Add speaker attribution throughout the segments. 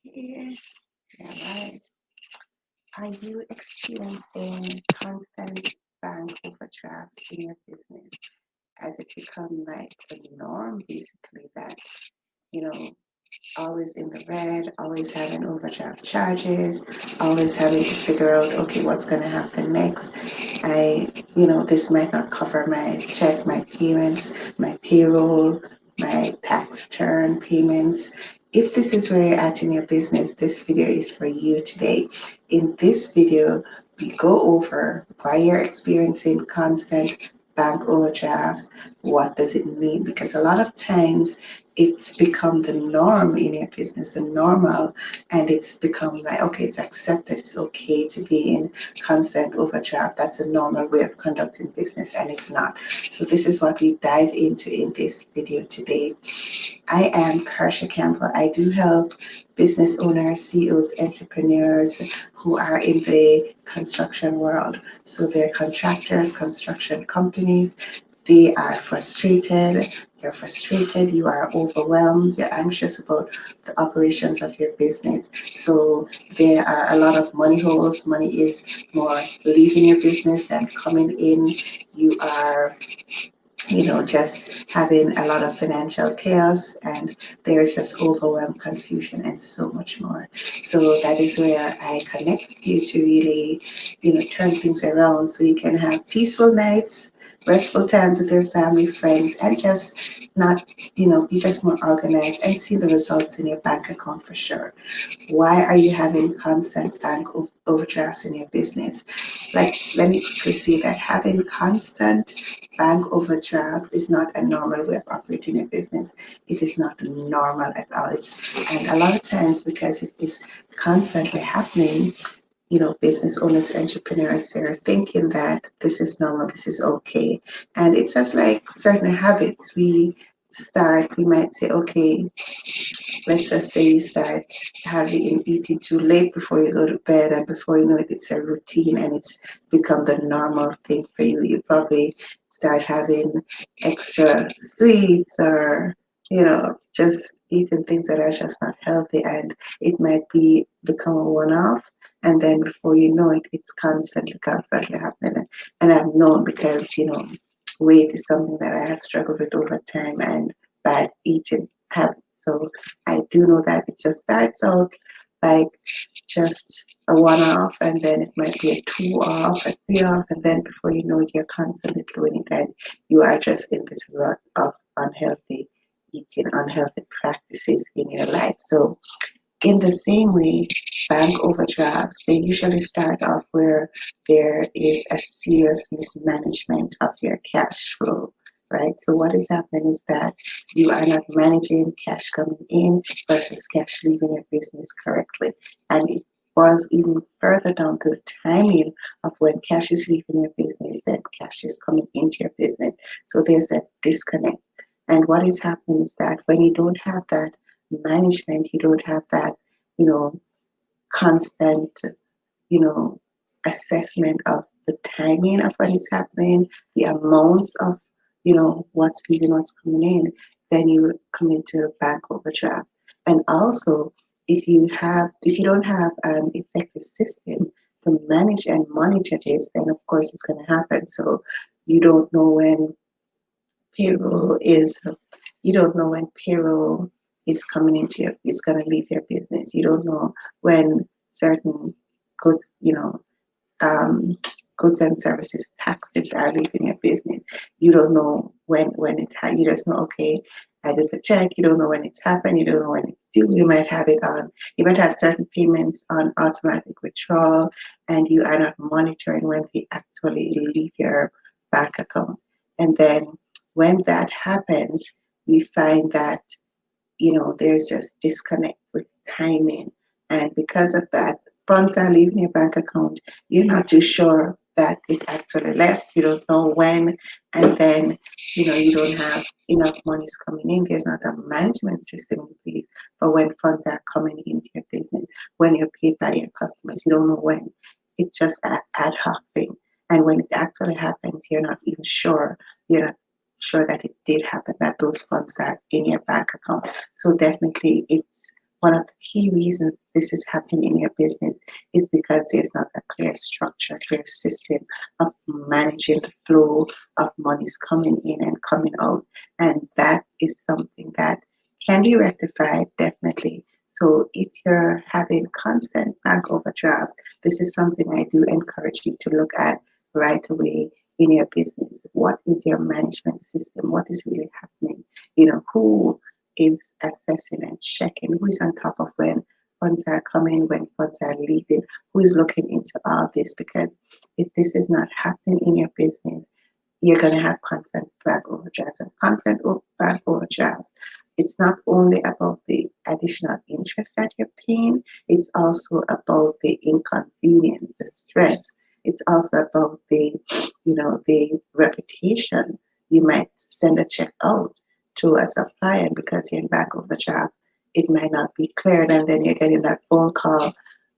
Speaker 1: Okay, all right. Are you experiencing constant bank overdrafts in your business? Has it become like the norm, basically, that, you know, always in the red, always having overdraft charges, always having to figure out, okay, what's going to happen next? This might not cover my check, my payments, my payroll, my tax return payments. If this is where you're at in your business, this video is for you today. In this video, we go over why you're experiencing constant bank overdrafts. What does it mean? Because a lot of times it's become the norm in your business, the normal, and it's become like, okay, it's accepted, it's okay to be in constant overdraft. That's a normal way of conducting business, and it's not. So this is what we dive into in this video today. I am Karsha Campbell. I do help business owners, CEOs, entrepreneurs who are in the construction world. So they're contractors, construction companies. They are frustrated. You're frustrated. You are overwhelmed. You're anxious about the operations of your business. So there are a lot of money holes. Money is more leaving your business than coming in. You are just having a lot of financial chaos, and there's just overwhelmed confusion and so much more. So that is where I connect with you to really, turn things around so you can have peaceful nights, restful times with your family, friends, and just not, be just more organized and see the results in your bank account for sure. Why are you having constant bank overdrafts in your business? Let me quickly say that having constant bank overdrafts is not a normal way of operating a business. It is not normal at all. And a lot of times, because it is constantly happening, business owners, entrepreneurs, they're thinking that this is normal, this is okay. And it's just like certain habits. We might say, okay, let's just say you start having eating too late before you go to bed, and before you know it, it's a routine and it's become the normal thing for you. You probably start having extra sweets, or just eating things that are just not healthy, and it might be become a one-off, and then before you know it, it's constantly happening. And I've known, because weight is something that I have struggled with over time, and bad eating habits. So I do know that it just starts out like just a one off, and then it might be a two off, a three off, and then before you know it, you're constantly doing it, and you are just in this rut of unhealthy eating, unhealthy practices in your life. So, in the same way, bank overdrafts, they usually start off where there is a serious mismanagement of your cash flow, right? So what is happening is that you are not managing cash coming in versus cash leaving your business correctly. And it was even further down to the timing of when cash is leaving your business and cash is coming into your business. So there's a disconnect. And what is happening is that when you don't have that management, you don't have that, you know, constant, you know, assessment of the timing of when it's happening, the amounts of, what's leaving, what's coming in, then you come into bank overdraft. And also, if you don't have an effective system to manage and monitor this, then of course it's going to happen. So you don't know when payroll is you don't know when payroll is coming into your is going to leave your business. You don't know when certain goods, um, goods and services taxes are leaving your business. You don't know you just know, okay, I did the check. You don't know when it's happened. You don't know when it's due. You might have certain payments on automatic withdrawal, and you are not monitoring when they actually leave your bank account. And then when that happens, we find that there's just disconnect with timing. And because of that, funds are leaving your bank account. You're not too sure that it actually left. You don't know when. And then, you don't have enough monies coming in. There's not a management system in place for when funds are coming into your business, when you're paid by your customers. You don't know when. It's just an ad hoc thing. And when it actually happens, you're not even sure. You're not sure that it did happen, that those funds are in your bank account. So definitely it's one of the key reasons this is happening in your business is because there's not a clear structure, clear system of managing the flow of monies coming in and coming out. And that is something that can be rectified definitely. So if you're having constant bank overdrafts, this is something I do encourage you to look at right away in your business. What is your management system? What is really happening? Who is assessing and checking? Who is on top of when funds are coming, when funds are leaving? Who is looking into all this? Because if this is not happening in your business, you're going to have constant bank overdrafts. And constant bank overdrafts, it's not only about the additional interest that you're paying, it's also about the inconvenience, the stress. It's also about the reputation. You might send a check out to a supplier, and because you're in bank overdraft, it might not be cleared, and then you're getting that phone call,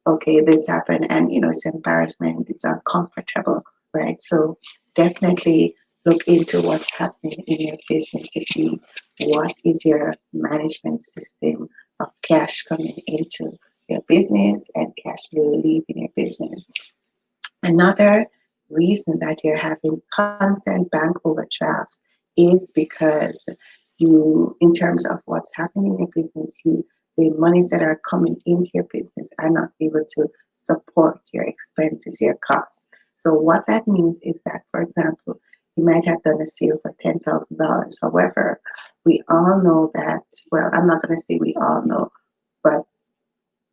Speaker 1: okay, this happened, and it's embarrassment, it's uncomfortable, right? So definitely look into what's happening in your business to see what is your management system of cash coming into your business and cash flow leaving your business. Another reason that you're having constant bank overdrafts is because in terms of what's happening in your business, the monies that are coming into your business are not able to support your expenses, your costs. So what that means is that, for example, you might have done a sale for $10,000. However, we all know that, well, I'm not going to say we all know, but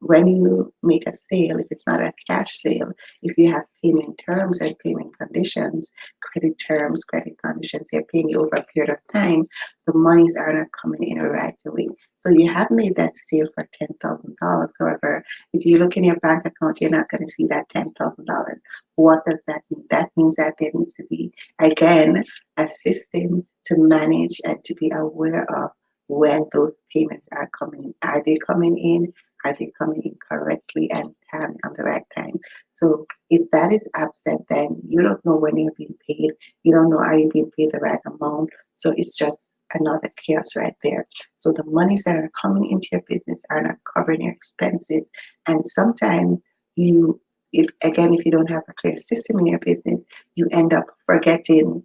Speaker 1: when you make a sale, if it's not a cash sale, if you have payment terms and payment conditions, credit terms, credit conditions, they're paying you over a period of time, the monies are not coming in right away. So you have made that sale for $10,000. However, if you look in your bank account, you're not going to see that $10,000. What does that mean? That means that there needs to be, again, a system to manage and to be aware of when those payments are coming in. Are they coming in? Are they coming in correctly and on the right time? So if that is absent, then you don't know when you're being paid. You don't know are you being paid the right amount. So it's just another chaos right there. So the monies that are coming into your business are not covering your expenses. And sometimes if you don't have a clear system in your business, you end up forgetting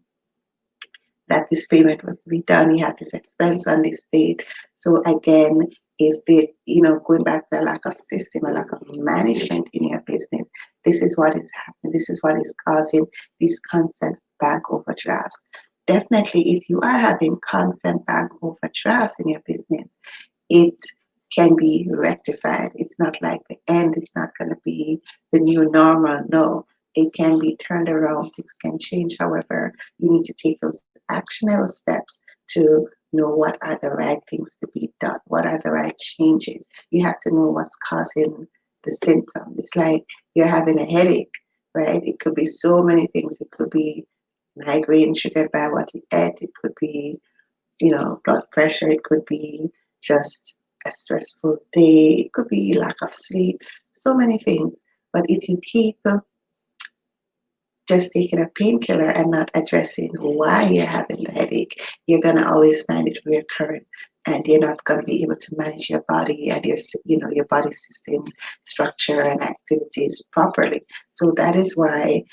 Speaker 1: that this payment was to be done, you have this expense on this date. So again, if it, going back to a lack of system, a lack of management in your business, this is what is happening. This is what is causing these constant bank overdrafts. Definitely, if you are having constant bank overdrafts in your business, it can be rectified. It's not like the end, it's not going to be the new normal. No, it can be turned around, things can change. However, you need to take those actionable steps to know what are the right things to be done, what are the right changes. You have to know what's causing the symptom. It's like you're having a headache, right? It could be so many things. It could be migraine triggered by what you ate. It could be blood pressure. It could be just a stressful day. It could be lack of sleep. So many things. But if you keep just taking a painkiller and not addressing why you're having the headache, you're going to always find it reoccurring, and you're not going to be able to manage your body and your body systems, structure, and activities properly. So that is why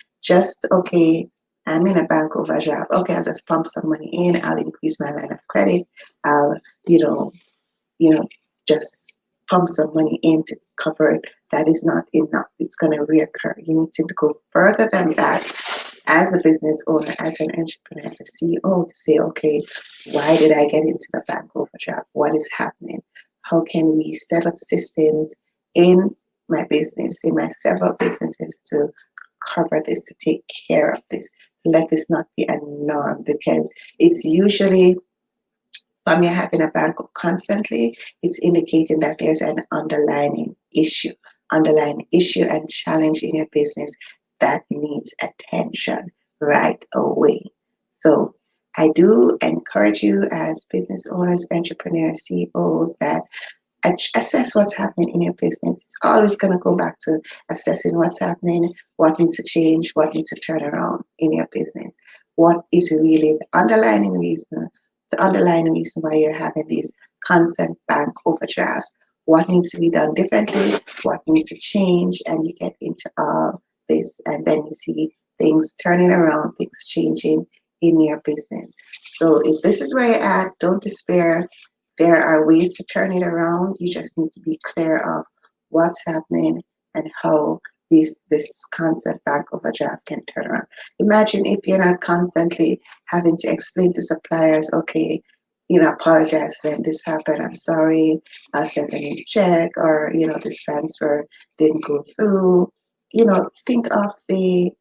Speaker 1: okay, I'm in a bank overdraft. Okay, I'll just pump some money in. I'll increase my line of credit. I'll, you know, just pump some money in to cover it. That is not enough. It's going to reoccur. You need to go further than that as a business owner, as an entrepreneur, as a CEO to say, okay, why did I get into the bank overdraft? What is happening? How can we set up systems in my business, in my several businesses to cover this, to take care of this? Let this not be a norm, because it's usually when you're having a bank constantly, it's indicating that there's an underlying issue and challenge in your business that needs attention right away. So I do encourage you as business owners, entrepreneurs, CEOs that assess what's happening in your business. It's always going to go back to assessing what's happening, what needs to change, what needs to turn around in your business. What is really the underlying reason why you're having these constant bank overdrafts? what needs to be done differently, what needs to change, and you get into all this, and then you see things turning around, things changing in your business. So if this is where you're at, don't despair. There are ways to turn it around. You just need to be clear of what's happening and how this constant bank overdraft can turn around. Imagine if you're not constantly having to explain to suppliers, okay, apologize when this happened. I'm sorry. I'll send a new check, or this transfer didn't go through. Think of the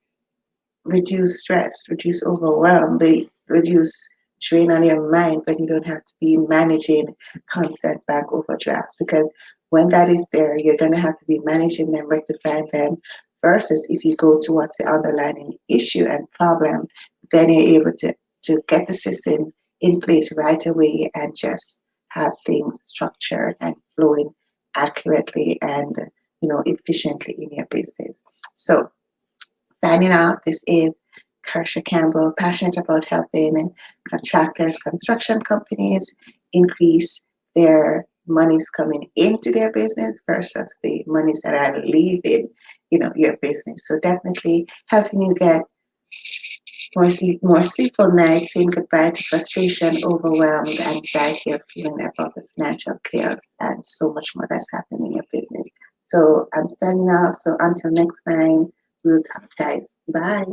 Speaker 1: reduce stress, reduce overwhelm, they reduce drain on your mind when you don't have to be managing constant bank overdrafts. Because when that is there, you're going to have to be managing them, rectifying them, versus if you go to what's the underlying issue and problem, then you're able to get the system in place right away and just have things structured and flowing accurately and efficiently in your business. So signing out, this is Kersha Campbell, passionate about helping contractors, construction companies increase their monies coming into their business versus the monies that are leaving, your business. So definitely helping you get more sleepful nights, saying goodbye to frustration, overwhelmed, anxiety, or feeling about the financial chaos, and so much more that's happening in your business. So I'm signing off. So until next time, we'll talk, guys. Bye.